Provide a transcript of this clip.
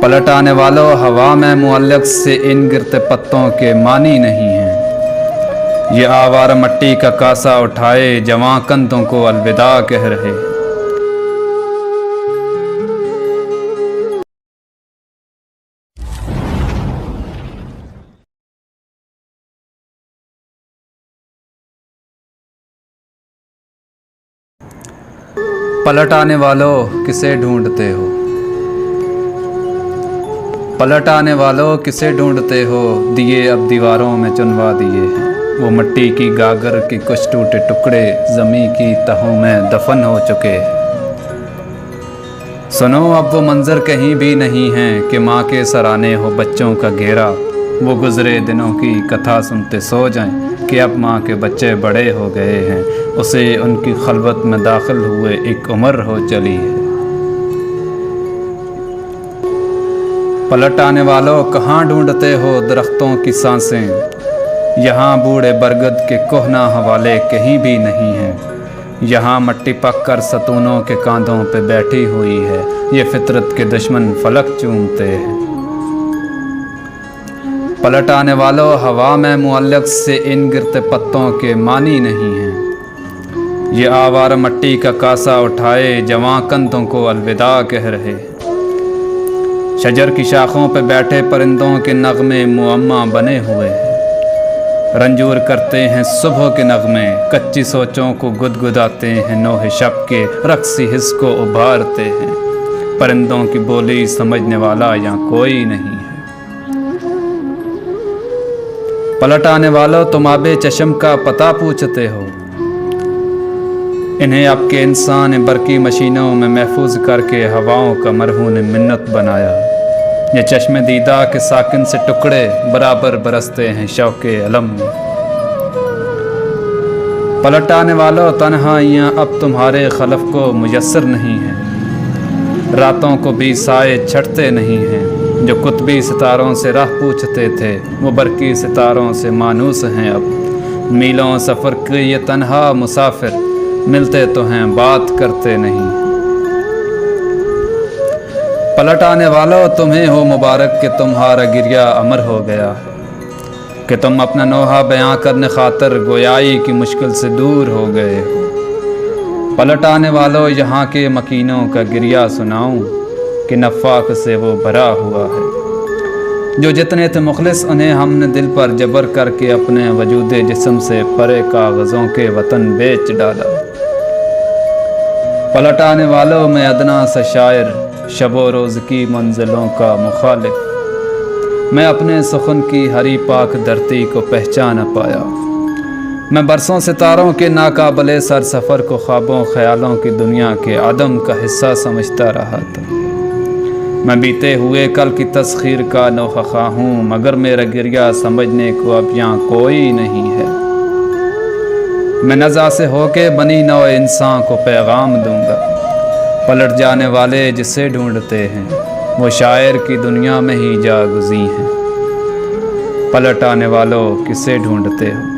پلٹ آنے والوں ہوا میں معلق سے ان گرتے پتوں کے معنی نہیں ہیں۔ یہ آوارہ مٹی کا کاسا اٹھائے جواں کندھوں کو الوداع کہہ رہے۔ پلٹ آنے والوں کسے ڈھونڈتے ہو؟ پلٹ آنے والوں کسے ڈھونڈتے ہو؟ دیے اب دیواروں میں چنوا دیے ہیں۔ وہ مٹی کی گاگر کے کچھ ٹوٹے ٹکڑے زمیں کی تہوں میں دفن ہو چکے ہیں۔ سنو اب وہ منظر کہیں بھی نہیں ہیں کہ ماں کے سرانے ہو بچوں کا گھیرا۔ وہ گزرے دنوں کی کتھا سنتے سو جائیں کہ اب ماں کے بچے بڑے ہو گئے ہیں۔ اسے ان کی خلوت میں داخل ہوئے ایک عمر ہو چلی ہے۔ پلٹ آنے والوں کہاں ڈھونڈتے ہو درختوں کی سانسیں؟ یہاں بوڑھے برگد کے کہنہ حوالے کہیں بھی نہیں ہیں۔ یہاں مٹی پک کر ستونوں کے کاندھوں پہ بیٹھی ہوئی ہے۔ یہ فطرت کے دشمن فلک چومتے ہیں۔ پلٹ آنے والوں ہوا میں معلق سے ان گرتے پتوں کے معنی نہیں ہیں۔ یہ آوارہ مٹی کا کاسا اٹھائے جواں کندھوں کو الوداع کہہ رہے۔ شجر کی شاخوں پہ بیٹھے پرندوں کے نغمے معمہ بنے ہوئے ہیں۔ رنجور کرتے ہیں صبح کے نغمے، کچی سوچوں کو گدگداتے ہیں، نوح شب کے رقصی حس کو ابھارتے ہیں۔ پرندوں کی بولی سمجھنے والا یہاں کوئی نہیں ہے۔ پلٹ آنے والوں تم آبِ چشم کا پتہ پوچھتے ہو؟ انہیں آپ کے انسان برقی مشینوں میں محفوظ کر کے ہواؤں کا مرہون منت بنایا۔ یہ چشم دیدہ کے ساکن سے ٹکڑے برابر برستے ہیں شوق علم میں۔ پلٹ آنے والوں تنہائیاں اب تمہارے خلف کو میسر نہیں ہیں۔ راتوں کو بھی سائے چھٹتے نہیں ہیں۔ جو قطبی ستاروں سے راہ پوچھتے تھے وہ برقی ستاروں سے مانوس ہیں اب۔ میلوں سفر کے یہ تنہا مسافر ملتے تو ہیں بات کرتے نہیں۔ پلٹ آنے والوں تمہیں ہو مبارک کہ تمہارا گریہ امر ہو گیا ہے، کہ تم اپنا نوحہ بیاں کرنے خاطر گویائی کی مشکل سے دور ہو گئے ہو۔ پلٹ آنے والوں یہاں کے مکینوں کا گریہ سناؤں کہ نفاق سے وہ بھرا ہوا ہے۔ جو جتنے تھے مخلص انہیں ہم نے دل پر جبر کر کے اپنے وجود جسم سے پرے کاغذوں کے وطن بیچ ڈالا۔ پلٹ آنے والوں میں ادنا سا شاعر، شب و روز کی منزلوں کا مخالف، میں اپنے سخن کی ہری پاک دھرتی کو پہچان پایا۔ میں برسوں ستاروں کے ناقابل سر سفر کو خوابوں خیالوں کی دنیا کے عدم کا حصہ سمجھتا رہا تھا۔ میں بیتے ہوئے کل کی تسخیر کا نوحہ خواہ ہوں، مگر میرا گریہ سمجھنے کو اب یہاں کوئی نہیں ہے۔ میں نزع سے ہو کے بنی نوع انسان کو پیغام دوں گا۔ پلٹ جانے والے جسے ڈھونڈتے ہیں وہ شاعر کی دنیا میں ہی جا گزی ہیں۔ پلٹ آنے والوں کسے ڈھونڈتے ہو؟